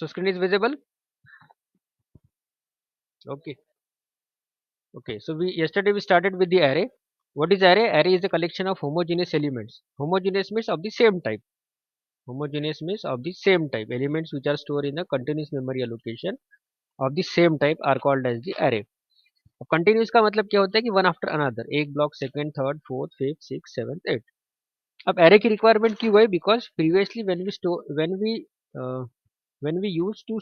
So screen is visible. Okay. Okay. So yesterday we started with the array. What is array? Array is a collection of homogeneous elements. Homogeneous means of the same type. Homogeneous means of the same type. Elements which are stored in a continuous memory allocation of the same type are called as the array. अब continuous का मतलब क्या होता है कि one after another, एक block second third fourth fifth six seventh eight. अब array की रिक्वायरमेंट क्यों है? Because previously when we used to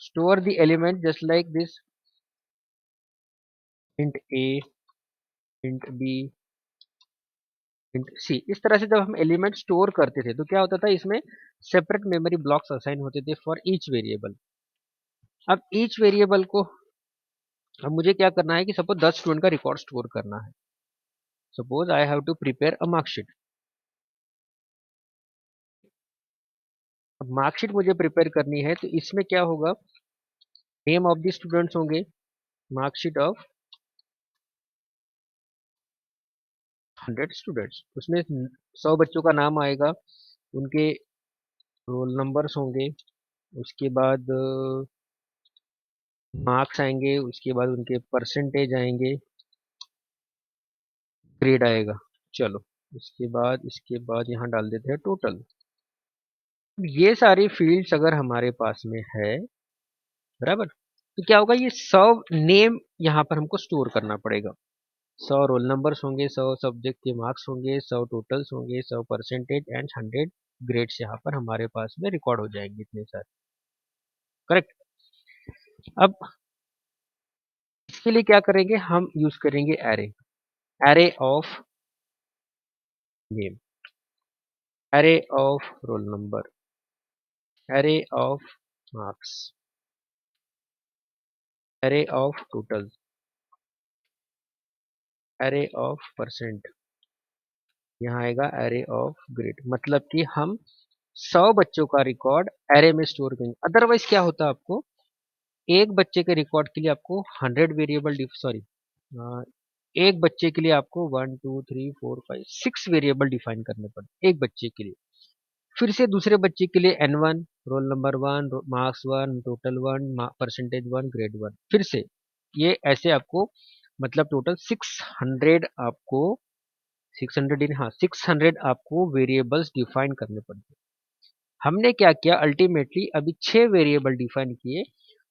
store the element just like this, int a, int b, int c, इस तरह से जब हम एलिमेंट स्टोर करते थे तो क्या होता था, इसमें सेपरेट मेमोरी ब्लॉक्स असाइन होते थे फॉर ईच वेरिएबल. अब ईच वेरिएबल को अब मुझे क्या करना है कि सपोज 10 स्टूडेंट का रिकॉर्ड स्टोर करना है. Suppose I have to prepare a marksheet. अब मार्कशीट मुझे प्रिपेयर करनी है तो इसमें क्या होगा, नेम ऑफ द स्टूडेंट्स होंगे, मार्कशीट ऑफ 100 स्टूडेंट्स, उसमें 100 बच्चों का नाम आएगा, उनके रोल नंबर्स होंगे, उसके बाद मार्क्स आएंगे, उसके बाद उनके परसेंटेज आएंगे, ग्रेड आएगा. चलो इसके बाद यहाँ डाल देते हैं टोटल. ये सारी फील्ड्स अगर हमारे पास में है, बराबर, तो क्या होगा, ये 100 नेम यहाँ पर हमको स्टोर करना पड़ेगा. 100 रोल नंबर्स होंगे, 100 सब्जेक्ट के मार्क्स होंगे, 100 टोटल्स होंगे, 100 परसेंटेज एंड 100 ग्रेड्स यहाँ पर हमारे पास में रिकॉर्ड हो जाएंगे, इतने सारे. करेक्ट. अब इसके लिए क्या करेंगे, हम यूज करेंगे array. Array of name, array of roll number, array of marks, array of totals, array of percent, यहाँ आएगा एरे ऑफ ग्रेड. मतलब कि हम 100 बच्चों का रिकॉर्ड एरे में स्टोर करेंगे. अदरवाइज क्या होता है, आपको एक बच्चे के रिकॉर्ड के लिए आपको 100 वेरिएबल, सॉरी, एक बच्चे के लिए आपको 1 2 3 4 5 6 वेरिएबल डिफाइन करने पड़ते एक बच्चे के लिए. फिर से दूसरे बच्चे के लिए n1, roll number 1, marks 1, total 1, percentage 1, grade 1, फिर से ये ऐसे आपको, मतलब टोटल 600 आपको, 600 इन, हाँ 600 आपको वेरिएबल्स डिफाइन करने पड़ते. हमने क्या किया, अल्टीमेटली अभी 6 वेरिएबल डिफाइन किए,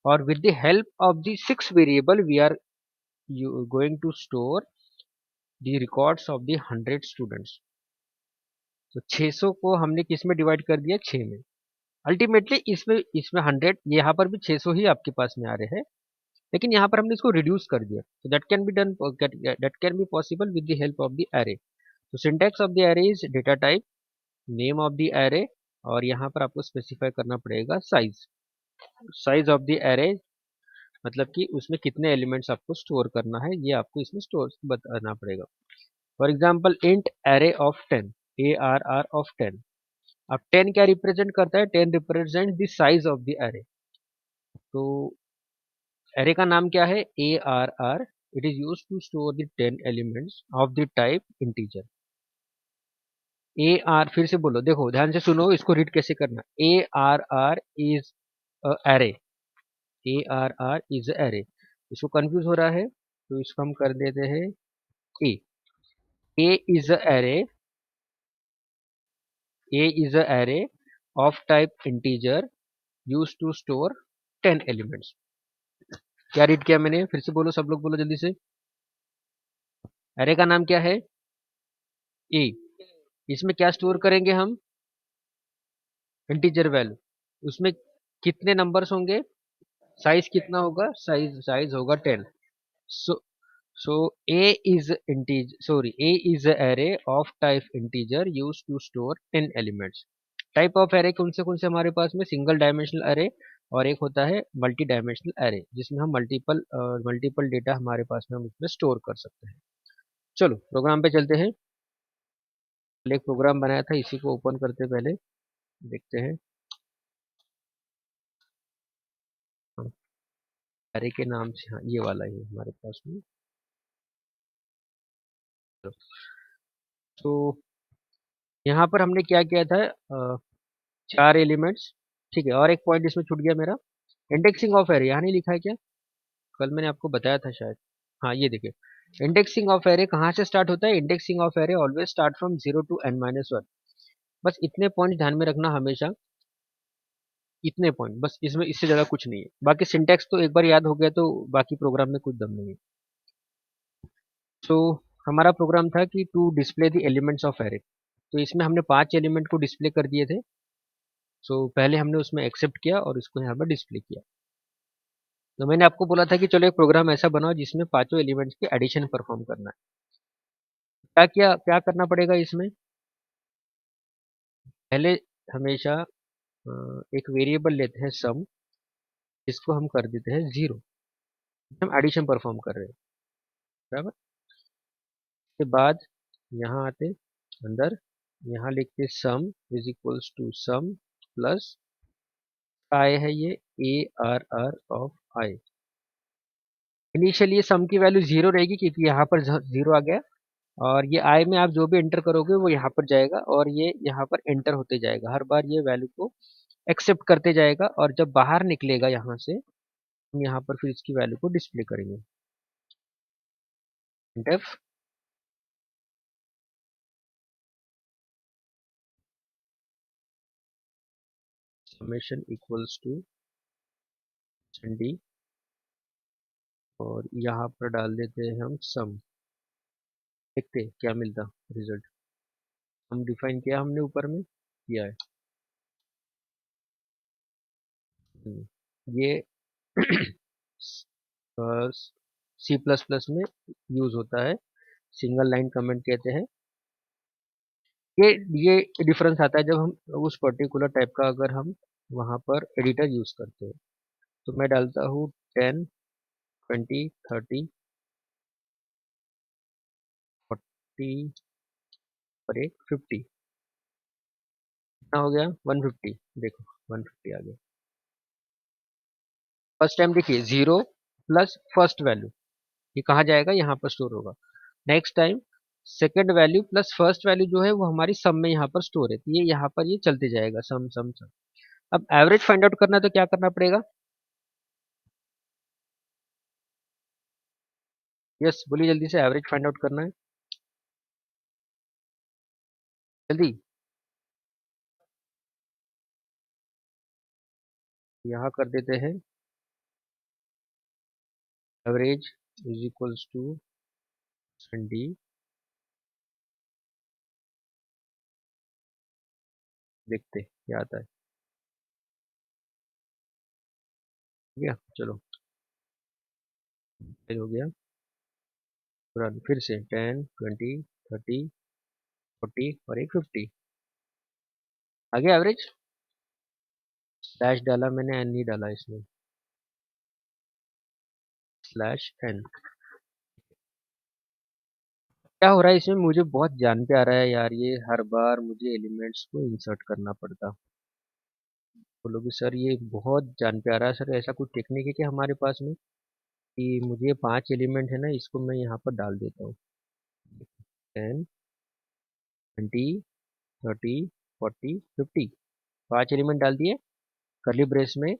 और with the help of the 6 variable we are going to store the records of the 100 students. तो 600 को हमने किस में डिवाइड कर दिया, 6 में. अल्टीमेटली इसमें इसमें 100, यहाँ पर भी 600 ही आपके पास में आ रहे हैं, लेकिन यहाँ पर हमने इसको रिड्यूस कर दिया. तो that can be done, that can be possible with the help of the array. तो syntax of the array is data type, name of the array, और यहाँ पर आपको स्पेसिफाई करना पड़ेगा size. Size of the array मतलब कि उसमें कितने एलिमेंट्स आपको स्टोर करना है, ये आपको इसमें स्टोर बताना पड़ेगा. For example int array of 10, ARR of 10. अब 10 क्या रिप्रेजेंट करता है, 10 represent the size of the array. तो एरे का नाम क्या है, ARR. It is use to store the 10 elements of the type integer. AR, फिर से बोलो, देखो ध्यान से सुनो, इसको रीड कैसे करना. ARR is array, ARR is array. इसको कंफ्यूज हो रहा है तो इसको हम कर देते हैं A. A is a array. A is a array of type integer used to store 10 elements. क्या रीड किया मैंने, फिर से बोलो, सब लोग बोलो जल्दी से. एरे का नाम क्या है, A. इसमें क्या स्टोर करेंगे हम, इंटीजर वैल्यू. उसमें कितने नंबर्स होंगे, साइज कितना होगा, साइज होगा 10. सो so A is integer, sorry, A is a array of type integer used to store 10 elements. Type of array कौन से हमारे पास में, सिंगल डायमेंशनल एरे, और एक होता है मल्टी डायमेंशनल एरे, जिसमें हम मल्टीपल डेटा हमारे पास में हम उसमें स्टोर कर सकते हैं. चलो प्रोग्राम पे चलते हैं. पहले एक प्रोग्राम बनाया था, इसी को ओपन करते पहले देखते हैं. एरे के नाम से, हाँ ये वाला ही है हमारे पास में. तो यहाँ पर हमने क्या किया था, 4 एलिमेंट्स ठीक है, और एक पॉइंट इसमें छूट गया मेरा, इंडेक्सिंग ऑफ एरे यहाँ नहीं लिखा है क्या? कल मैंने आपको बताया था शायद। हाँ ये देखिए, इंडेक्सिंग ऑफ एरे कहाँ से स्टार्ट होता है? Indexing of array always start from 0 to n-1। बस इतने पॉइंट ध्यान में रखना हमेशा, इतने पॉइंट बस, इसमें इससे ज़्यादा कुछ नहीं है। बाकी सिंटैक्स तो एक बार याद हो गया तो बाकी प्रोग्राम में कुछ दम नहीं है। सो हमारा प्रोग्राम था कि to display the elements of array, तो इसमें हमने 5 एलिमेंट को डिस्प्ले कर दिए थे। सो पहले हमने उसमें एक्सेप्ट किया और इसको यहाँ पर डिस्प्ले किया। तो मैंने आपको बोला था कि चलो एक प्रोग्राम ऐसा बनाओ जिसमें पांचों एलिमेंट्स की एडिशन परफॉर्म करना है। क्या किया, क्या करना पड़ेगा इसमें? पहले हमेशा एक वेरिएबल लेते हैं सम, जिसको हम कर देते हैं 0, हम एडिशन परफॉर्म कर रहे हैं, बराबर। उसके बाद यहाँ आते अंदर, यहाँ लिखते sum is equals to sum plus I है ये A R R of I. Initially ये सम की वैल्यू 0 रहेगी क्योंकि यहाँ पर 0 आ गया, और ये आई में आप जो भी एंटर करोगे वो यहाँ पर जाएगा और ये यहाँ पर एंटर होते जाएगा, हर बार ये वैल्यू को एक्सेप्ट करते जाएगा, और जब बाहर निकलेगा यहाँ से हम यहाँ पर फिर इसकी वैल्यू को डिस्प्ले करेंगे। Def summation equals to D, और यहाँ पर डाल देते हैं हम सम, देखते हैं क्या मिलता रिजल्ट। हम डिफाइन किया हमने ऊपर में किया है। ये सी प्लस प्लस में यूज होता है, सिंगल लाइन कमेंट कहते हैं। ये ये डिफरेंस आता है जब हम उस पर्टिकुलर टाइप का अगर हम वहाँ पर एडिटर यूज करते हैं। तो मैं डालता हूँ 10, 20, 30, 40 और एक 50, कितना हो गया 150। देखो 150 आ गया। फर्स्ट टाइम देखिए 0 प्लस फर्स्ट वैल्यू, ये कहाँ जाएगा? यहाँ पर स्टोर होगा। Next time second value plus first value जो है वो हमारी सम में यहाँ पर स्टोर है, तो ये यहाँ पर ये चलते जाएगा सम सम सम। अब एवरेज फाइंड आउट करना है तो क्या करना पड़ेगा? यस बोलिए जल्दी से, एवरेज फाइंड आउट करना है जल्दी। यहाँ कर देते हैं average is equals to D, देखते हैं क्या आता है। ठीक है चलो, फिर हो गया पूरा, फिर से 10, 20, 30, 40 और एक 50 आ गया एवरेज। स्लैश डाला मैंने, एन नहीं डाला इसमें, स्लैश एन। क्या हो रहा है इसमें? मुझे बहुत जान पे आ रहा है यार, ये हर बार मुझे एलिमेंट्स को इंसर्ट करना पड़ता। बोलोगे सर ये बहुत जान पे आ रहा है, सर ऐसा कुछ टेक्निक है क्या हमारे पास में कि मुझे 5 एलिमेंट है ना, इसको मैं यहाँ पर डाल देता हूँ। 10, 20, 30, 40, 50, 5 एलिमेंट डाल दिए, करली ब्रेस में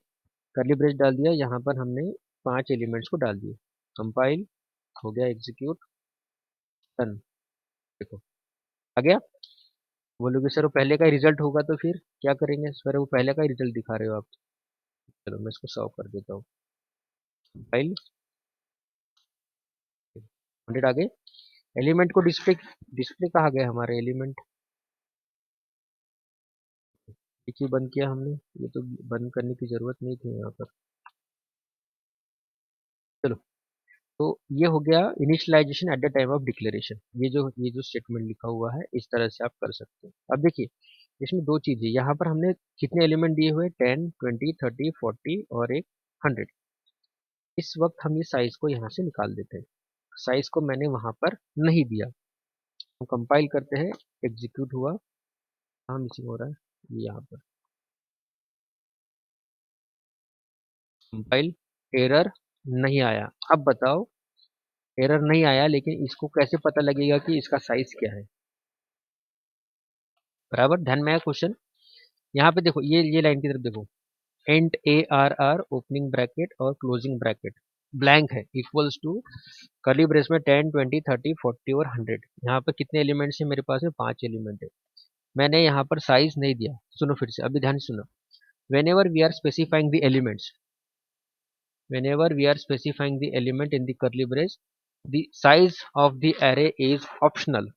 करली ब्रेस डाल दिया, यहाँ पर हमने 5 एलिमेंट्स को डाल दिए। कंपाइल हो गया, एग्जीक्यूट, डन। देखो आ गया। बोलोगे सर वो पहले का ही रिजल्ट होगा तो फिर क्या करेंगे? सर वो पहले का ही रिजल्ट दिखा रहे हो आप। चलो मैं इसको सॉल्व कर देता हूँ। कंपाइल 100 आ गए। एलिमेंट को डिस्प्ले, डिस्प्ले कहाँ गए हमारे एलिमेंट? ये क्यों बंद किया हमने? ये तो बंद करने की जरूरत नहीं थी यहाँ पर। चलो, तो ये हो गया initialization at the time of declaration. ये जो स्टेटमेंट लिखा हुआ है इस तरह से आप कर सकते हो। अब देखिए इसमें दो चीजें, यहाँ पर हमने कितने एलिमेंट दिए हुए? 10, 20, 30, 40 और एक 100। इस वक्त हम ये साइज को यहाँ से निकाल देते हैं। साइज को मैंने वहां पर नहीं दिया। हम कंपाइल करते हैं, एग्जीक्यूट हुआ, कहाँ मिसिंग हो रहा है? ये यहाँ पर कंपाइल, एरर नहीं आया। अब बताओ, एरर नहीं आया लेकिन इसको कैसे पता लगेगा कि इसका साइज क्या है? बराबर ध्यान में आया क्वेश्चन? यहाँ पे देखो, ये लाइन की तरफ देखो, एंड ARR ओपनिंग ब्रैकेट और क्लोजिंग ब्रैकेट ब्लैंक है इक्वल्स टू कर्ली ब्रेस में 10 20 30 40 और 100। यहाँ पर कितने एलिमेंट्स है मेरे पास में? 5 एलिमेंट है। मैंने यहाँ पर साइज नहीं दिया। सुनो फिर से, अभी ध्यान से सुनो। whenever we are specifying the elements whenever we are specifying the element in the curly brace, the size of the array is optional।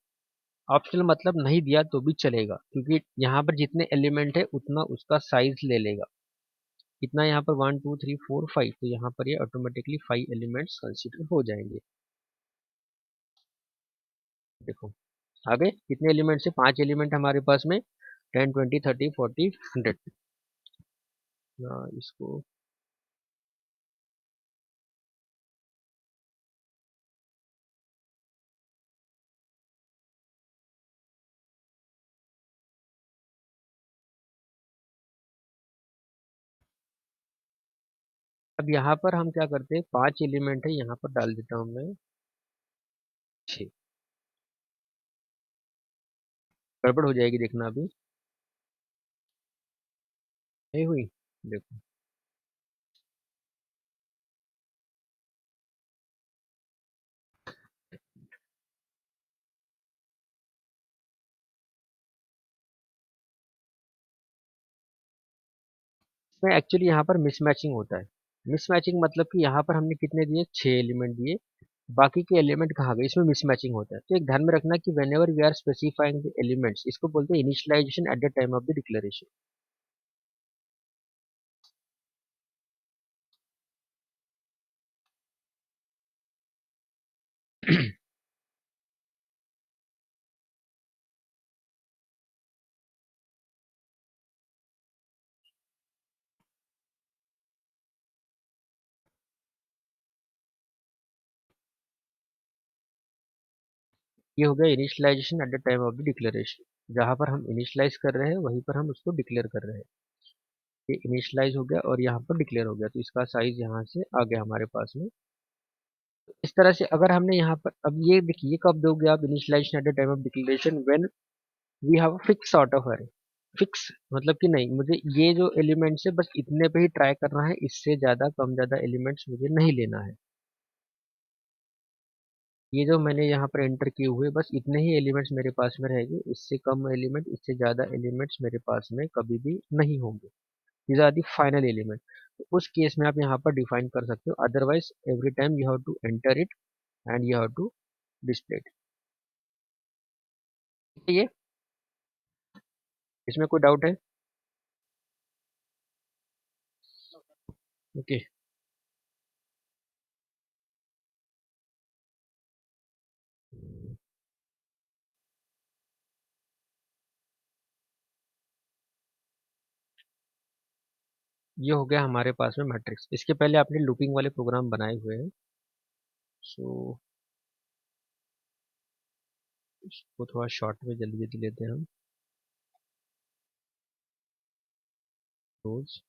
Optional मतलब नहीं दिया तो भी चलेगा, क्योंकि यहाँ पर जितने एलिमेंट है उतना उसका साइज ले लेगा। कितना यहाँ पर? 1 2 3 4 5, तो यहाँ पर ये ऑटोमेटिकली 5 एलिमेंट्स कंसीडर हो जाएंगे। देखो आगे कितने एलिमेंट्स है? 5 एलिमेंट हमारे पास में, 10 20 30 40 100। इसको अब यहाँ पर हम क्या करते हैं, 5 एलिमेंट है, यहाँ पर डाल देता हूँ मैं 6। गड़बड़ हो जाएगी, देखना अभी नहीं हुई। देखो इसमें एक्चुअली यहाँ पर मिसमैचिंग होता है। मिसमैचिंग मतलब कि यहाँ पर हमने कितने दिए? 6 एलिमेंट दिए, बाकी के एलिमेंट कहाँ गए? इसमें मिसमैचिंग होता है। तो एक ध्यान में रखना कि whenever we are specifying the elements, इसको बोलते हैं initialization at the time of the declaration. ये हो गया initialization at the time of the declaration. जहाँ पर हम इनिशियलाइज कर रहे हैं वहीं पर हम उसको डिक्लेयर कर रहे हैं। ये इनिशियलाइज हो गया और यहाँ पर डिक्लेयर हो गया, तो इसका साइज यहाँ से आ गया हमारे पास में। इस तरह से अगर हमने यहाँ पर, अब ये देखिए कब दोगे आप initialization at the time of declaration? When we have a fix sort of array. Fix मतलब कि नहीं, मुझे ये जो एलिमेंट्स है बस इतने पे ही ट्राई करना है, इससे ज़्यादा कम ज़्यादा एलिमेंट्स मुझे नहीं लेना है। ये जो मैंने यहाँ पर एंटर किए हुए बस इतने ही एलिमेंट्स मेरे पास में रहेंगे, इससे कम एलिमेंट, इससे ज़्यादा एलिमेंट्स मेरे पास में कभी भी नहीं होंगे। These are the final element. तो उस केस में आप यहाँ पर डिफाइन कर सकते हो, otherwise every time you have to enter it and you have to display it. ये इसमें कोई डाउट है? ओके। ये हो गया हमारे पास में मैट्रिक्स। इसके पहले आपने लूपिंग वाले प्रोग्राम बनाए हुए हैं, सो इसको थोड़ा शॉर्ट में जल्दी जल्दी लेते हैं हम। रोज,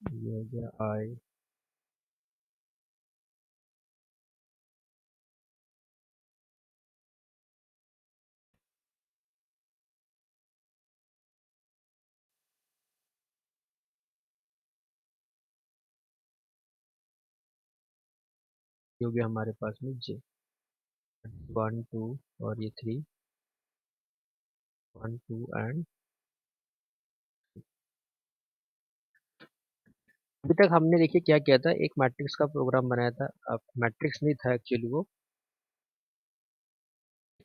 ये हो गया आई, ये हो गया हमारे पास में जे। 1 2 और ये 3, 1 2 एंड। अभी तक हमने देखिए क्या किया था, एक मैट्रिक्स का प्रोग्राम बनाया था। अब मैट्रिक्स नहीं था एक्चुअली, वो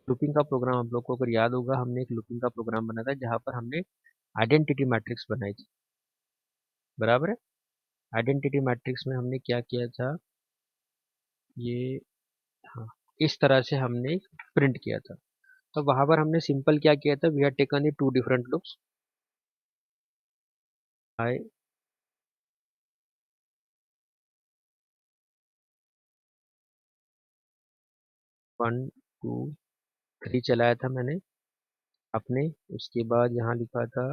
लूपिंग का प्रोग्राम। आप लोग को अगर याद होगा, हमने एक लूपिंग का प्रोग्राम बनाया था जहाँ पर हमने आइडेंटिटी मैट्रिक्स बनाई थी, बराबर है। आइडेंटिटी मैट्रिक्स में हमने क्या किया था, ये, हाँ, इस तरह से हमने प्रिंट किया था। तो वहां पर हमने सिंपल क्या किया था, we have taken the two different looks, I 1 2 3 चलाया था मैंने अपने। उसके बाद यहाँ लिखा था,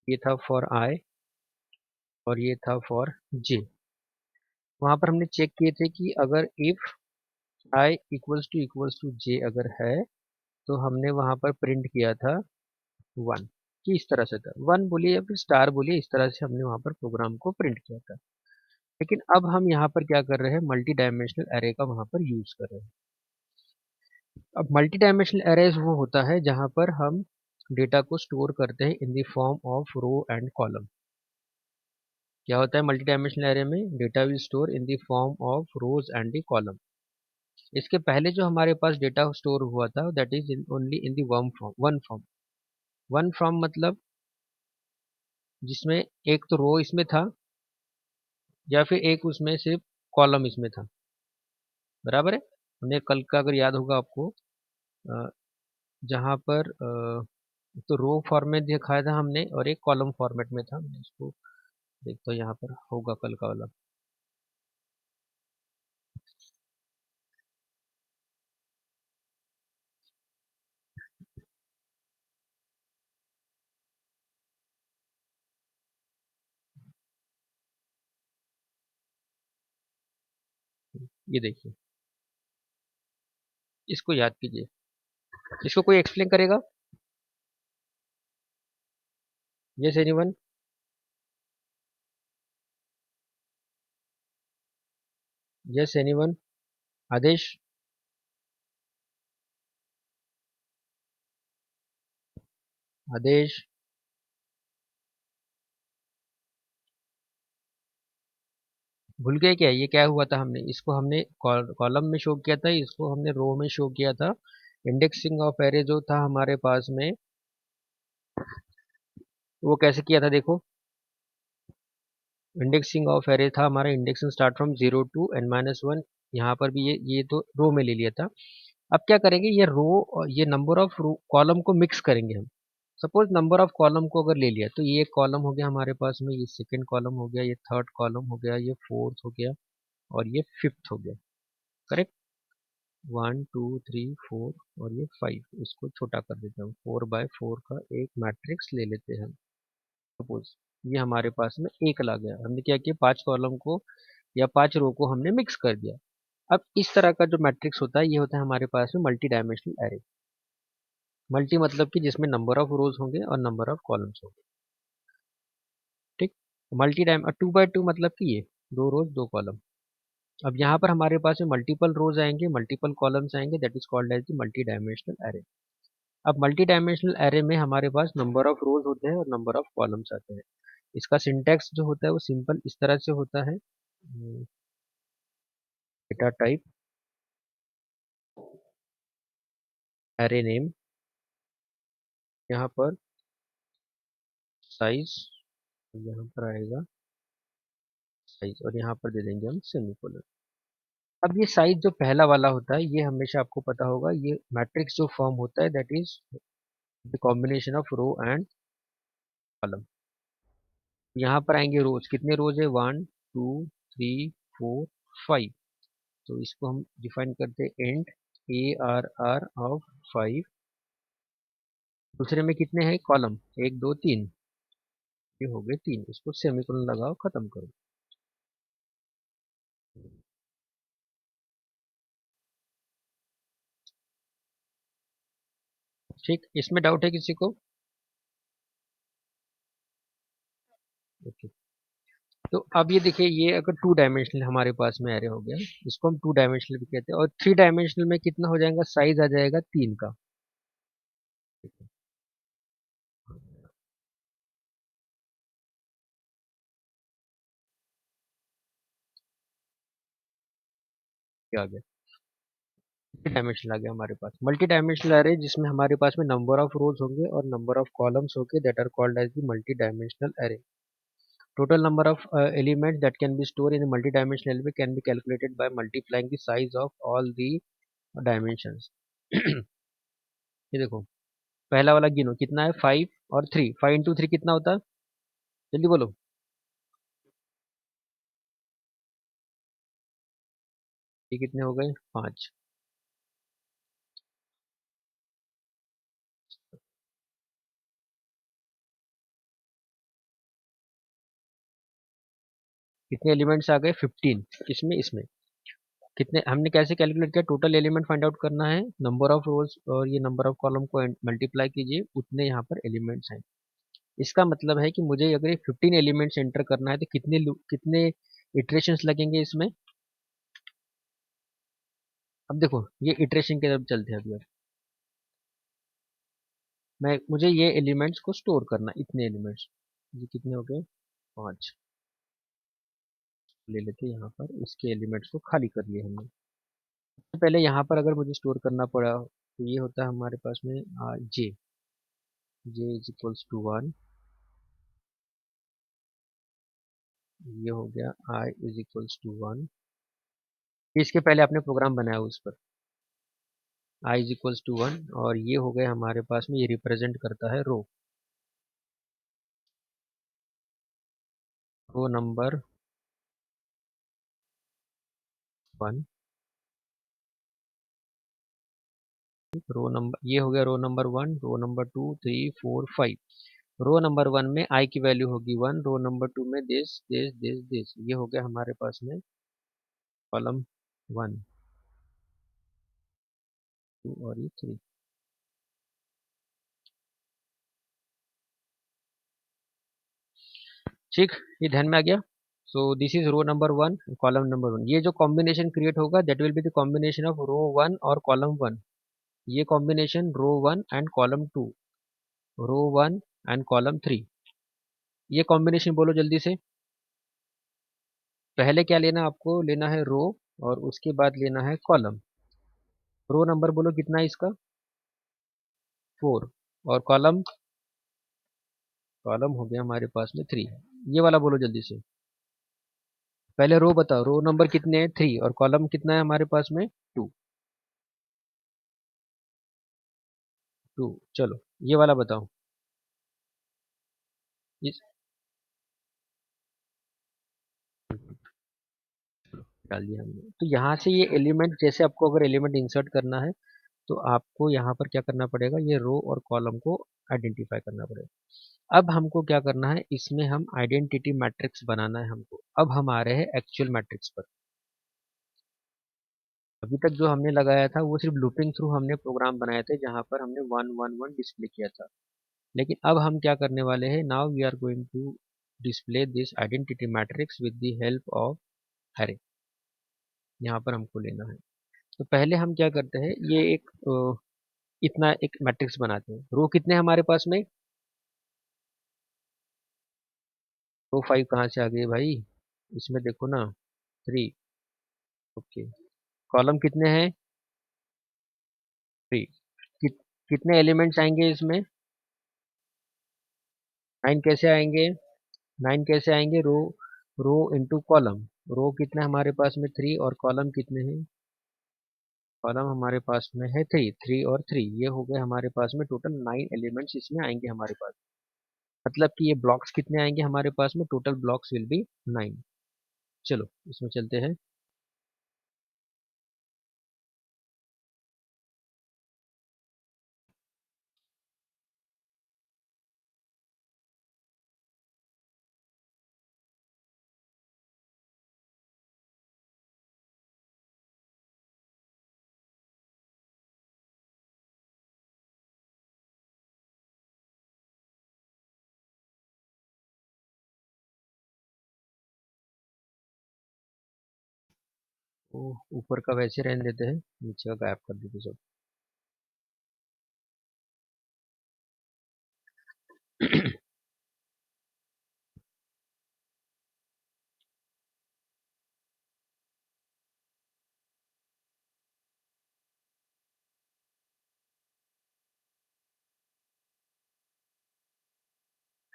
ये था फॉर आई और ये था फॉर जे। वहां पर हमने चेक किए थे कि अगर इफ i = j अगर है तो हमने वहां पर प्रिंट किया था 1, कि इस तरह से था 1 बोलिए या फिर स्टार बोलिए, इस तरह से हमने वहां पर प्रोग्राम को प्रिंट किया था। लेकिन अब हम यहाँ पर क्या कर रहे हैं, मल्टी डायमेंशनल एरे का वहां पर यूज कर रहे हैं। अब मल्टी डायमेंशनल एरेज वो होता है जहां पर हम डेटा को स्टोर करते हैं in the form of row and column. क्या होता है मल्टी डायमेंशनल एरे में, data will store in the form of rows and the column. इसके पहले जो हमारे पास डेटा स्टोर हुआ था that is only in the one form. One form मतलब जिसमें एक तो रो इसमें था या फिर एक उसमें सिर्फ कॉलम इसमें था, बराबर है। हमने कल का अगर याद होगा आपको, अ, जहाँ पर तो रो फॉर्मेट दिखाया था हमने और एक कॉलम फॉर्मेट में था। हमने इसको देखते यहाँ पर होगा कल का वाला। ये देखिए, इसको याद कीजिए। इसको कोई एक्सप्लेन करेगा? Yes anyone? Yes anyone? Aadesh? Aadesh? भूल गए क्या? ये क्या हुआ था, हमने इसको हमने कॉलम में शो किया था, इसको हमने रो में शो किया था। इंडेक्सिंग ऑफ एरे जो था हमारे पास में, वो कैसे किया था देखो। इंडेक्सिंग ऑफ एरे था हमारा, indexing start from 0 to n-1। यहाँ पर भी ये तो रो में ले लिया था। अब क्या करेंगे, ये रो और ये नंबर ऑफ कॉलम को मिक्स करेंगे हम। सपोज नंबर ऑफ कॉलम को अगर ले लिया तो ये एक कॉलम हो गया हमारे पास में, ये सेकंड कॉलम हो गया, ये थर्ड कॉलम हो गया, ये फोर्थ हो गया और ये फिफ्थ हो गया। करेक्ट। 1 2 3 4 और ये 5। इसको छोटा कर देते हैं, 4 by 4 का एक मैट्रिक्स ले लेते हैं। सपोज ये हमारे पास में एक ला गया, हमने क्या किया, 5 कॉलम को या 5 रो को हमने मिक्स कर दिया। अब इस तरह का जो मैट्रिक्स होता है ये होता है हमारे पास में मल्टी डायमेंशनल एरे। मल्टी मतलब कि जिसमें नंबर ऑफ रोज होंगे और नंबर ऑफ कॉलम्स होंगे। ठीक। मल्टी डायम 2 by 2 मतलब कि ये 2 रोज 2 कॉलम। अब यहाँ पर हमारे पास में मल्टीपल रोज आएंगे, मल्टीपल कॉलम्स आएंगे, that is called as the multi dimensional array. अब मल्टी डायमेंशनल एरे में हमारे पास नंबर ऑफ रोज होते हैं और नंबर ऑफ कॉलम्स आते हैं। इसका सिंटैक्स जो होता है वो सिंपल इस तरह से होता है। डेटा टाइप, एरे नेम, यहाँ पर साइज, यहाँ पर आएगा साइज और यहाँ पर दे देंगे हम सेमीकोलन। अब ये साइज जो पहला वाला होता है ये हमेशा आपको पता होगा, ये मैट्रिक्स जो फॉर्म होता है that is the combination of row and column. यहाँ पर आएंगे रोज, कितने रोज है, 1 2 3 4 5। तो इसको हम डिफाइन करते हैं इंट ARR ऑफ 5। दूसरे में कितने हैं कॉलम, 1 2 3, ये हो गए 3। इसको सेमीकोलन लगाओ, खत्म करो। ठीक, इसमें डाउट है किसी को? ओके। तो अब ये देखिए, ये अगर 2 डायमेंशनल हमारे पास में एरे हो गया, इसको हम 2 डायमेंशनल भी कहते हैं। और 3 डायमेंशनल में कितना हो जाएगा, साइज आ जाएगा 3 का। ठीक है, क्या आ गया, मल्टी डायमेंशनल आ गया हमारे पास। मल्टी डायमेंशनल एरे जिसमें हमारे पास में नंबर ऑफ रोज होंगे और नंबर ऑफ कॉलम्स होंगे, that are called as the multi dimensional array. Total number of elements that can be stored in a multi-dimensional array can be calculated by multiplying the size of all the dimensions। ये देखो, पहला वाला गिनो कितना है, 5 और 3। 5 into 3 कितना होता है, जल्दी बोलो। ये कितने हो गए, 5। कितने एलिमेंट्स आ गए, 15। किसमें, इसमें। कितने हमने कैसे कैलकुलेट किया, टोटल एलिमेंट फाइंड आउट करना है, नंबर ऑफ रोज और ये नंबर ऑफ कॉलम को मल्टीप्लाई कीजिए, उतने यहाँ पर एलिमेंट्स हैं। इसका मतलब है कि मुझे अगर ये 15 एलिमेंट्स एंटर करना है तो कितने इटरेशंस लगेंगे इसमें। अब देखो ये इटरेशन की तरफ चलते हैं। अभी मुझे ये एलिमेंट्स को स्टोर करना, इतने एलिमेंट्स, ये कितने हो गए, 5 ले लेते हैं। यहाँ पर इसके एलिमेंट्स को खाली कर लिए हमने। तो पहले यहाँ पर अगर मुझे स्टोर करना पड़ा तो ये होता है हमारे पास में जे, जे इज इक्वल्स टू 1, ये हो गया आई इज इक्वल्स टू 1। इसके पहले आपने प्रोग्राम बनाया उस पर आई इज इक्वल्स टू 1, और ये हो गया हमारे पास में, ये रिप्रेजेंट करता है रो नंबर 1, रो नंबर, ये हो गया row number 1, row number 2, 3, 4, 5। Row number 1 में आई की वैल्यू होगी 1, रो नंबर 2 में दिस, ये हो गया हमारे पास में कॉलम 1, 2 और ये 3। ठीक, ये ध्यान में आ गया। So this is row number 1, column number 1। ये जो कॉम्बिनेशन क्रिएट होगा that will be the combination of row 1 और कॉलम 1। ये combination row 1 and column 2, row 1 and column 3। ये कॉम्बिनेशन बोलो जल्दी से। पहले क्या लेना, आपको लेना है रो, और उसके बाद लेना है कॉलम। रो नंबर बोलो कितना है इसका, 4, और कॉलम, कॉलम हो गया हमारे पास में 3। ये वाला बोलो जल्दी से। पहले रो बताओ, रो नंबर कितने हैं, 3, और कॉलम कितना है हमारे पास में, 2, 2। चलो ये वाला बताओ। इस डाल दिया हमने। तो यहाँ से ये एलिमेंट, जैसे आपको अगर एलिमेंट इंसर्ट करना है तो आपको यहाँ पर क्या करना पड़ेगा, ये रो और कॉलम को आइडेंटिफाई करना पड़ेगा। अब हमको क्या करना है, इसमें हम आइडेंटिटी मैट्रिक्स बनाना है हमको। अब हम आ रहे हैं एक्चुअल मैट्रिक्स पर। अभी तक जो हमने लगाया था वो सिर्फ लूपिंग थ्रू हमने प्रोग्राम बनाए थे, जहाँ पर हमने 1 1 1 डिस्प्ले किया था। लेकिन अब हम क्या करने वाले हैं, now we are going to display this identity matrix with the help of array. यहाँ पर हमको लेना है। तो पहले हम क्या करते हैं, ये एक इतना एक मैट्रिक्स बनाते हैं। रो कितने हैं हमारे पास में, रो 5 कहाँ से आ गए भाई, इसमें देखो ना, 3। ओके, कॉलम कितने हैं, 3। कितने एलिमेंट्स आएंगे इसमें, 9 कैसे आएंगे, 9 कैसे आएंगे, रो, रो इंटू कॉलम। रो कितना है हमारे पास में, 3, और कॉलम कितने हैं, कॉलम हमारे पास में है 3, 3 और 3, ये हो गए हमारे पास में टोटल 9 एलिमेंट्स इसमें आएंगे हमारे पास। मतलब कि ये ब्लॉक्स कितने आएंगे हमारे पास में, टोटल ब्लॉक्स विल बी 9। चलो इसमें चलते हैं। तो ऊपर का वैसे रहने देते हैं, नीचे का गायब कर देते सब।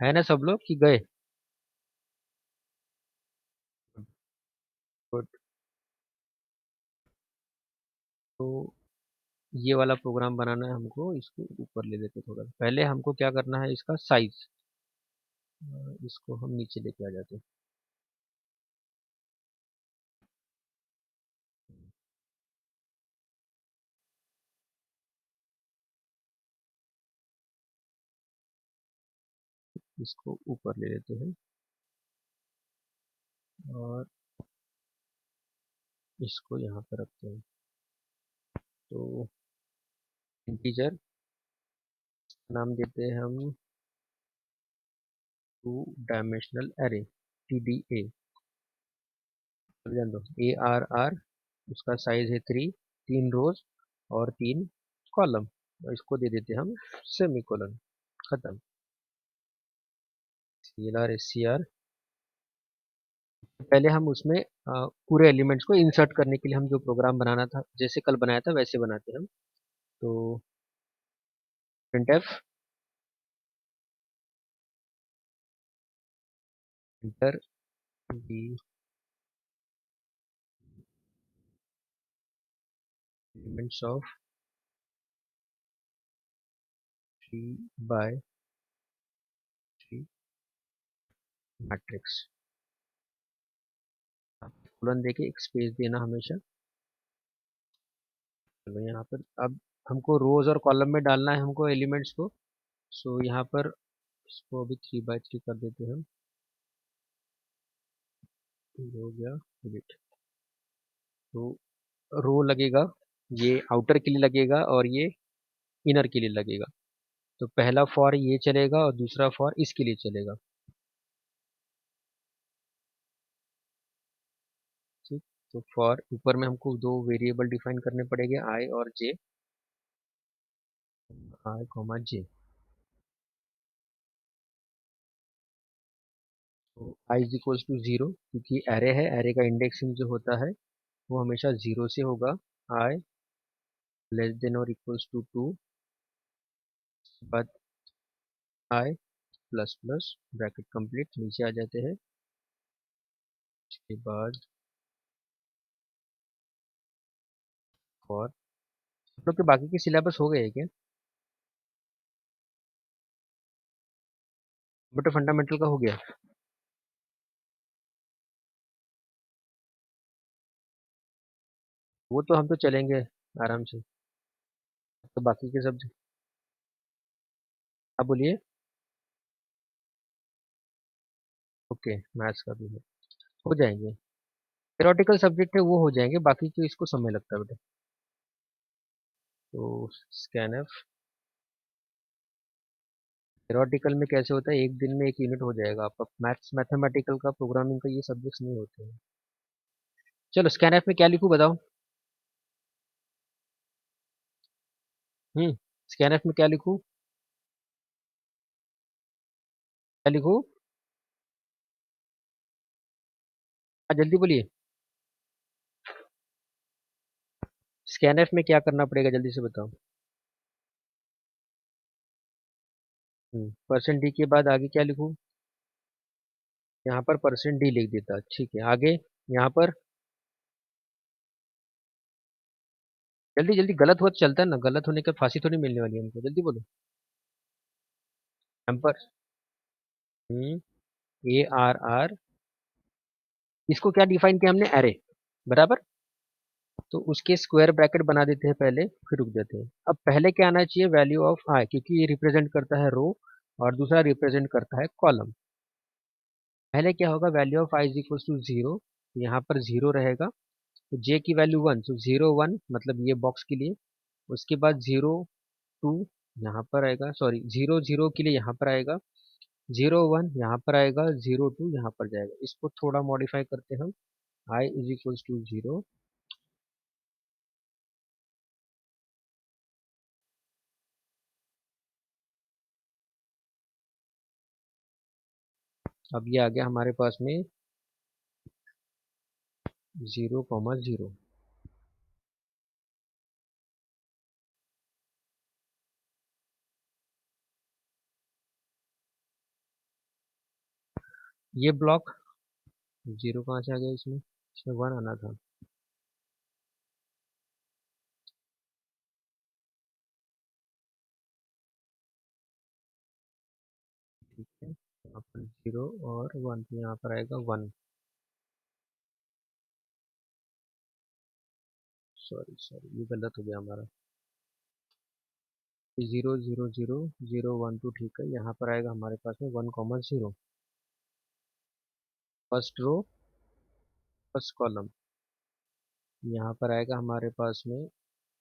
है ना सब लोग कि गए, गुड। तो ये वाला प्रोग्राम बनाना है हमको, इसको ऊपर ले लेते थोड़ा। पहले हमको क्या करना है, इसका साइज, इसको हम नीचे लेके आ जाते हैं। इसको ऊपर ले लेते हैं, और इसको यहाँ पर रखते हैं। तो इंटीजर नाम देते हैं हम टू डायमेंशनल एरे, TDA। ध्यान दो, ARR, उसका साइज है 3, 3 रोज और 3 कॉलम, और इसको दे देते हम सेमीकोलन। खत्म। CLR SCR। पहले हम उसमें पूरे एलिमेंट्स को इंसर्ट करने के लिए हम जो प्रोग्राम बनाना था, जैसे कल बनाया था वैसे बनाते हैं हम। तो printf enter the elements of 3 by 3 matrix. Colon देके एक स्पेस देना हमेशा। चलो यहाँ पर अब हमको रोज और कॉलम में डालना है हमको एलिमेंट्स को। सो यहाँ पर इसको अभी 3 by 3 कर देते हैं हम। ये हो गया एडिट। तो रो लगेगा, ये आउटर के लिए लगेगा और ये इनर के लिए लगेगा। तो पहला फॉर ये चलेगा और दूसरा फॉर इसके लिए चलेगा। ठीक। तो फॉर ऊपर में हमको दो वेरिएबल डिफाइन करने पड़ेंगे, आई और जे। आई कॉमा जे। तो आई इज इक्वल्स टू 0, क्योंकि एरे है, एरे का इंडेक्सिंग जो होता है वो हमेशा 0 से होगा। आई लेस देन और इक्वल्स टू 2, बाद आई प्लस प्लस ब्रैकेट कंप्लीट, नीचे आ जाते हैं। उसके बाद फॉर। आप लोग के बाकी के सिलेबस हो गए हैं क्या? बट फंडामेंटल का हो गया। वो तो हम तो चलेंगे आराम से। तो बाकी के सब, आप बोलिए। ओके, मैथ्स का भी है, हो जाएंगे। थ्योरेटिकल सब्जेक्ट है वो हो जाएंगे, बाकी के इसको समय लगता है बेटा। तो स्कैनफ थ्योरेटिकल में कैसे होता है, एक दिन में एक यूनिट हो जाएगा आपका। मैथ्स मैथमेटिकल का प्रोग्रामिंग का ये सब्जेक्ट्स नहीं होते हैं। चलो स्कैनफ में क्या लिखूं बताओ। स्कैनफ में क्या लिखूं, क्या लिखूं? जल्दी बोलिए। स्कैनफ में क्या करना पड़ेगा जल्दी से बताओ। %d के बाद आगे क्या लिखूं? यहाँ पर %d लिख देता, ठीक है। आगे यहाँ पर जल्दी जल्दी, गलत हुआ तो चलता है ना, गलत होने का फांसी थोड़ी मिलने वाली है हमको, जल्दी बोलो। एम्पर। ARR, इसको क्या डिफाइन किया हमने, एरे, बराबर। तो उसके स्क्वायर ब्रैकेट बना देते हैं पहले, फिर रुक देते हैं। अब पहले क्या आना चाहिए, वैल्यू ऑफ आई, क्योंकि ये रिप्रेजेंट करता है रो और दूसरा रिप्रेजेंट करता है कॉलम। पहले क्या होगा, value of I is equal to 0, यहाँ पर 0 रहेगा। तो जे की वैल्यू 1, तो 0 1 मतलब ये बॉक्स के लिए। उसके बाद 0 2 यहाँ पर आएगा, सॉरी 0 0 के लिए यहाँ पर आएगा। 0 1 यहाँ पर आएगा, 0 2 यहाँ पर जाएगा। इसको थोड़ा मॉडिफाई करते हैं हम, आई इज इक्वल टू 0। अब ये आ गया हमारे पास में 0 0। ये ब्लॉक 0 कहाँ से आ गया, इसमें इसमें 1 आना था। ठीक है, यहाँ पर 0 और 1, तो यहाँ पर आएगा 1। सॉरी सॉरी, ये गलत हो गया हमारा। 0 0 0 0 1 2, ठीक है। यहाँ पर आएगा हमारे पास में 1 0, फर्स्ट रो फर्स्ट कॉलम। यहाँ पर आएगा हमारे पास में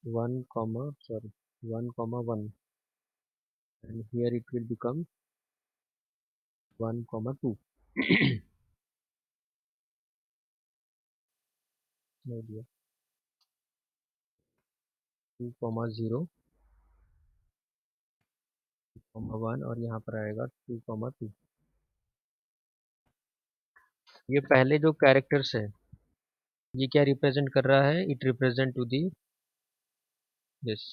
1, and here it will become 1, 2. हो गया 2, 0, 1 और यहाँ पर आएगा 2, 2। ये पहले जो कैरेक्टर्स है ये क्या रिप्रेजेंट कर रहा है? It represent to the this.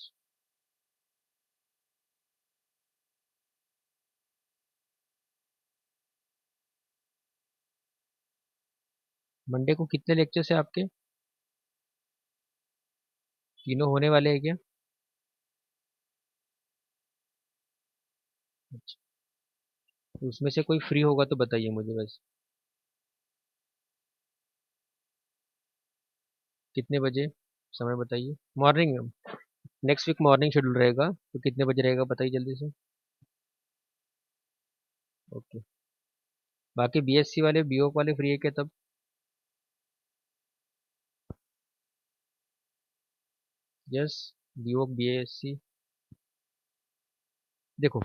Monday को कितने लेक्चर्स है आपके? तीनों होने वाले हैं क्या? अच्छा, तो उसमें से कोई फ्री होगा तो बताइए मुझे बस। कितने बजे? समय बताइए। मॉर्निंग में? नेक्स्ट वीक मॉर्निंग शेड्यूल रहेगा तो कितने बजे रहेगा बताइए जल्दी से। ओके। बाकी बीएससी वाले बीओ वाले फ्री है क्या तब? यस। बीओ बीएससी। देखो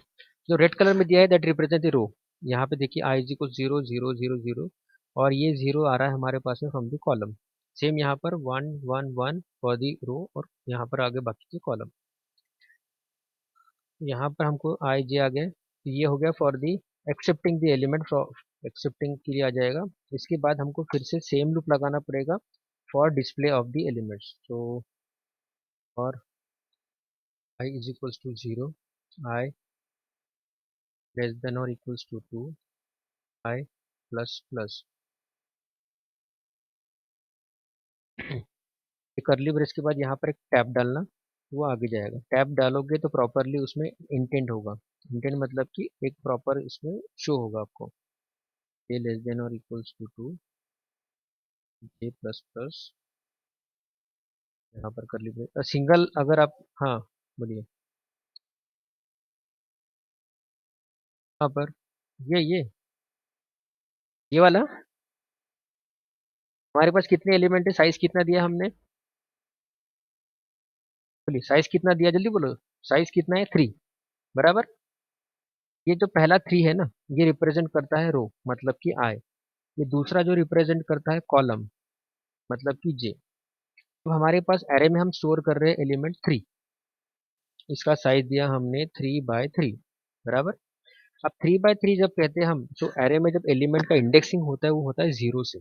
जो रेड कलर में दिया है दैट रिप्रेजेंट द रो। यहाँ पे देखिए आई जी को 0, 0, 0, 0 और ये 0 आ रहा है हमारे पास में फ्रॉम द कॉलम। सेम यहाँ पर 1, 1, 1 फॉर दी रो और यहाँ पर आगे बाकी के कॉलम। यहाँ पर हमको आई जे आ गए तो ये हो गया for the accepting the element accepting के लिए आ जाएगा। इसके बाद हमको फिर से सेम लूप लगाना पड़ेगा for display of the elements. तो for I is equals to 0, I less than और equals to 2, I plus plus. Curly brace के बाद यहाँ पर एक टैब डालना वो आगे जाएगा। टैब डालोगे तो प्रॉपरली उसमें इंटेंट होगा। इंटेंट मतलब कि एक प्रॉपर इसमें शो होगा आपको। ए लेस देन और equals to 2, A plus plus. यहाँ पर करली ब्रेस सिंगल अगर आप, हाँ बोलिए। यहाँ पर ये वाला हमारे पास कितने एलिमेंट है? साइज कितना दिया हमने? बोलिए साइज कितना दिया, जल्दी बोलो। साइज कितना है? 3। बराबर। ये जो पहला 3 है ना ये रिप्रेजेंट करता है रो मतलब कि आई। ये दूसरा जो रिप्रेजेंट करता है कॉलम मतलब कि जे। तो हमारे पास एरे में हम स्टोर कर रहे हैं एलिमेंट 3। इसका साइज दिया हमने 3 बाय 3। बराबर। अब 3 बाय 3 जब कहते हैं हम तो एरे में जब एलिमेंट का इंडेक्सिंग होता है वो होता है 0 से।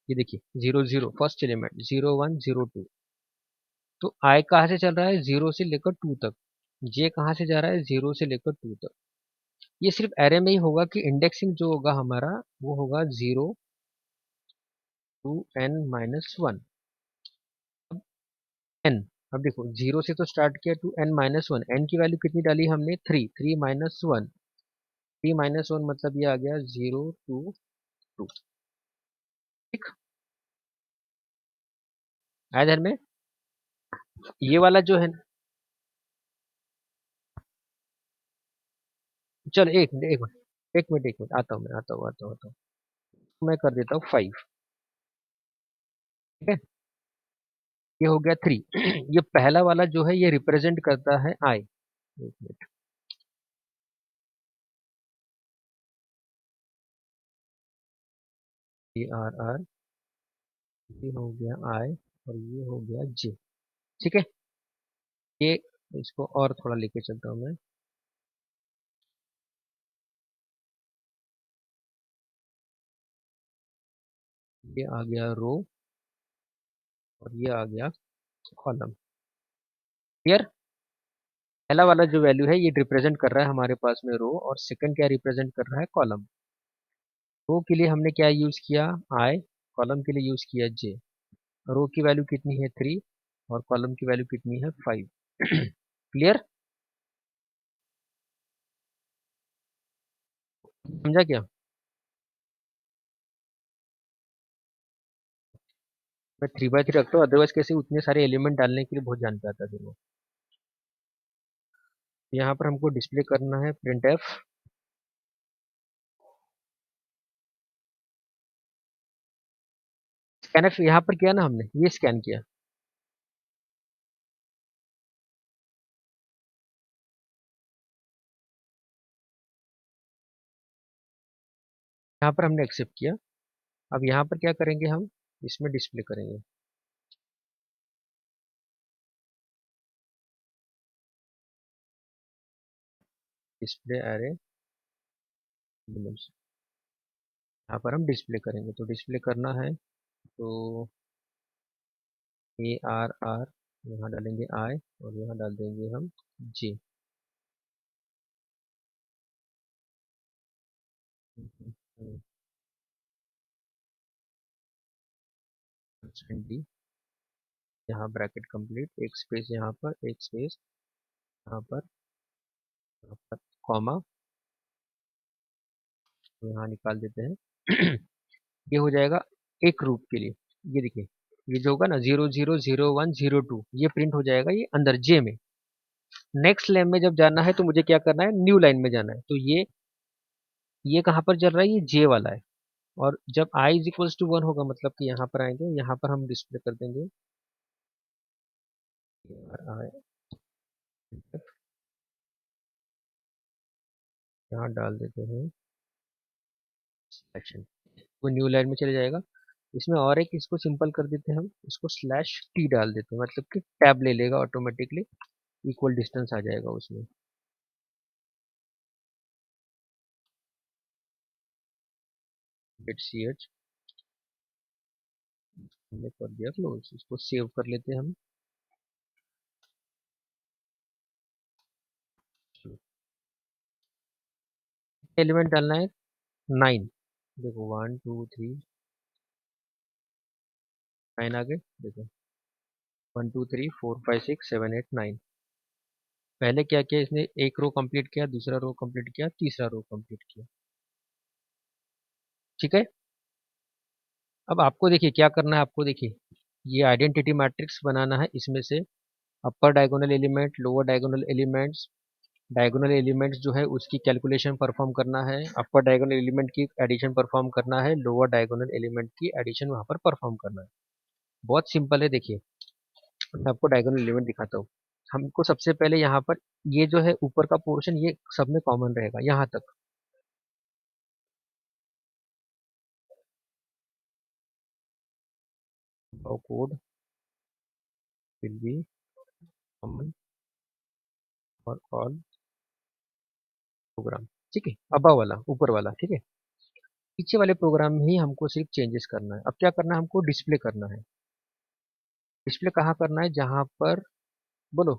ये देखिए 0, 0 फर्स्ट एलिमेंट 0, 1, 0, 2। तो आई कहाँ से चल रहा है? 0 से लेकर 2 तक। जे कहाँ से जा रहा है? 0 से लेकर 2 तक। ये सिर्फ एरे में ही होगा कि इंडेक्सिंग जो होगा हमारा वो होगा 0 to n-1। एन। अब देखो 0 से तो स्टार्ट किया टू n-1। एन की वैल्यू कितनी डाली हमने? 3। 3 - 1। 3 - 1 मतलब ये आ गया 0, 2, 2। ठीक। आया ध्यान में? ये वाला जो है, चलो एक मिनट आता हूँ मैं, आता हूँ। मैं कर देता हूँ 5। ठीक है। ये हो गया 3। ये पहला वाला जो है ये रिप्रेजेंट करता है आई। एक मिनट। ये आर आर, ये हो गया आई और ये हो गया जे। ठीक है। ये इसको और थोड़ा लेके चलता हूँ मैं। ये आ गया रो और ये आ गया कॉलम। क्लियर? पहला वाला जो वैल्यू है ये रिप्रेजेंट कर रहा है हमारे पास में रो और सेकंड क्या रिप्रेजेंट कर रहा है? कॉलम। रो के लिए हमने क्या यूज किया? आई। कॉलम के लिए यूज किया जे। रो की वैल्यू कितनी है? 3 और कॉलम की वैल्यू कितनी है? 5। क्लियर? समझा क्या? मैं 3 बाय 3 रखता हूँ अदरवाइज कैसे उतने सारे एलिमेंट डालने के लिए बहुत जान पे आता है देखो। यहाँ पर हमको डिस्प्ले करना है प्रिंट एफ। स्कैनफ यहाँ पर किया ना हमने, ये स्कैन किया, यहाँ पर हमने एक्सेप्ट किया। अब यहाँ पर क्या करेंगे हम, इसमें डिस्प्ले करेंगे। डिस्प्ले एरे एलिमेंट्स, यहाँ पर हम डिस्प्ले करेंगे। तो डिस्प्ले करना है तो ARR, यहाँ डालेंगे I और यहाँ डाल देंगे हम J। डी, यहाँ ब्रैकेट कंप्लीट, एक स्पेस यहाँ पर, एक स्पेस यहाँ पर कॉमा, तो यहाँ निकाल देते हैं। ये हो जाएगा एक रूप के लिए। ये देखिए, ये जो होगा ना 000102, ये प्रिंट हो जाएगा ये अंदर जे में। नेक्स्ट लाइन में जब जाना है तो मुझे क्या करना है, न्यू लाइन में जाना है। तो ये कहाँ पर चल रहा है, ये जे वाला है। और जब i इज इक्वल्स टू 1 होगा, मतलब कि यहाँ पर आएंगे, यहाँ पर हम डिस्प्ले कर देंगे i, यहाँ डाल देते हैं सिलेक्शन, वो न्यू लाइन में चले जाएगा। इसमें और एक इसको सिंपल कर देते हैं हम, इसको स्लैश टी डाल देते हैं, मतलब कि टैब ले लेगा ऑटोमेटिकली, इक्वल डिस्टेंस आ जाएगा उसमें। गेट सी एच, हमने कर दिया क्लोज, इसको सेव कर लेते हैं हम। एलिमेंट डालना है 9, देखो 1 2 3 9 आगे देखो, 1 2 3 4 5 6 7 8 9। पहले क्या किया इसने, एक रो कंप्लीट किया, दूसरा रो कंप्लीट किया, तीसरा रो कंप्लीट किया। ठीक है। अब आपको देखिए क्या करना है, आपको देखिए ये आइडेंटिटी मैट्रिक्स बनाना है। इसमें से upper diagonal element, lower diagonal elements, diagonal elements जो है उसकी कैलकुलेशन परफॉर्म करना है, अपर डायगोनल एलिमेंट की एडिशन परफॉर्म करना है, लोअर डायगोनल एलिमेंट की एडिशन वहाँ पर परफॉर्म करना है। बहुत सिंपल है। देखिए मैं आपको डायगोनल एलिमेंट दिखाता हूँ। हमको सबसे पहले यहाँ पर ये जो है ऊपर का पोर्शन, ये सब में कॉमन रहेगा यहाँ तक। Code will be common for all programme. ठीक है, अबव वाला, ऊपर वाला, ठीक है। पीछे वाले प्रोग्राम में ही हमको सिर्फ चेंजेस करना है। अब क्या करना है, हमको डिस्प्ले करना है। डिस्प्ले कहाँ करना है, जहाँ पर, बोलो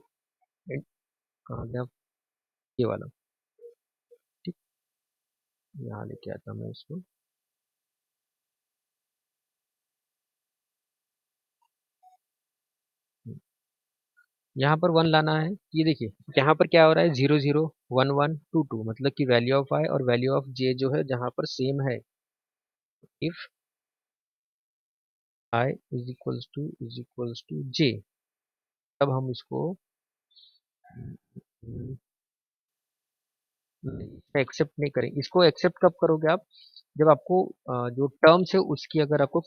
कहाँ गया, ये वाला। ठीक, यहाँ लेके आता मैं इसको। यहाँ पर 1 लाना है। ये देखिए यहाँ पर क्या हो रहा है, 001122, मतलब कि वैल्यू ऑफ आई और वैल्यू ऑफ जे जो है जहाँ पर सेम है। If I is equals to J, तब हम इसको एक्सेप्ट नहीं करेंगे। इसको एक्सेप्ट कब करोगे आप, जब आपको जो टर्म्स है उसकी अगर आपको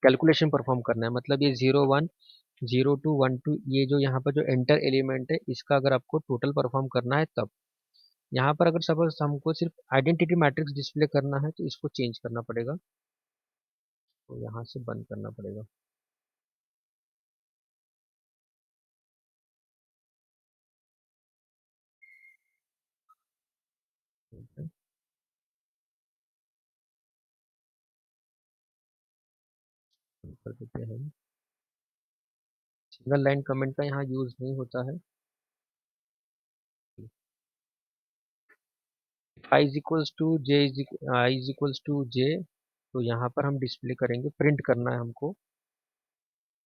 कैलकुलेशन परफॉर्म करना है। मतलब ये 01 02 12, ये जो यहाँ पर जो एंटर एलिमेंट है इसका अगर आपको टोटल परफॉर्म करना है तब। यहाँ पर अगर सपोज हमको सिर्फ आइडेंटिटी मैट्रिक्स डिस्प्ले करना है तो इसको चेंज करना पड़ेगा, तो यहाँ से बंद करना पड़ेगा। ठीक है, बंद कर देते हैं। सिंगल लाइन कमेंट का यहाँ यूज नहीं होता है। I is equals to J, I is equals to J, तो यहाँ पर हम डिस्प्ले करेंगे, प्रिंट करना है हमको।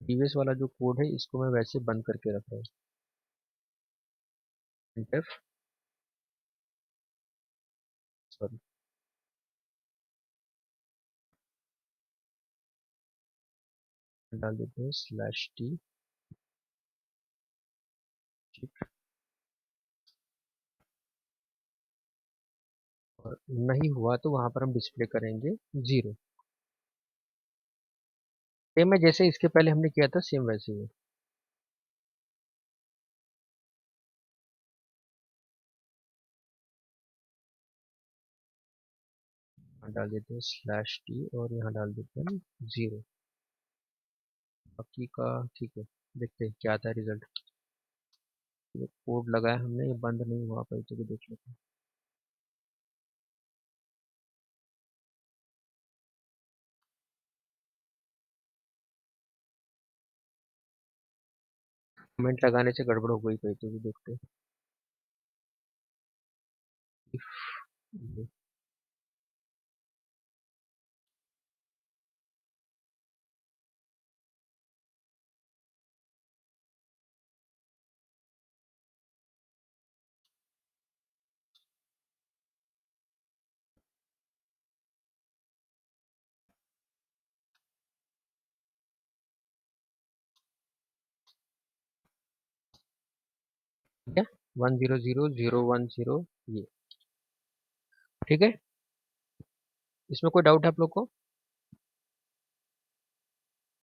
प्रीवियस वाला जो कोड है इसको मैं वैसे बंद करके रख रहा हूँ। printf, सॉरी, डाल देते हैं स्लैश टी। ठीक, और नहीं हुआ तो वहां पर हम डिस्प्ले करेंगे 0। सेम है जैसे इसके पहले हमने किया था, सेम वैसे ही है। यहाँ डाल देते हैं /t और यहाँ डाल देते हैं 0। बाकी का ठीक है, देखते हैं क्या आता है रिजल्ट। ये कोड लगाया हमने, ये बंद नहीं हुआ पर तो भी देख लेते हैं। कमेंट लगाने से गड़बड़ हो गई कहीं तो भी देखते हैं। if 100 010, ये ठीक है। इसमें कोई डाउट है आप लोग को?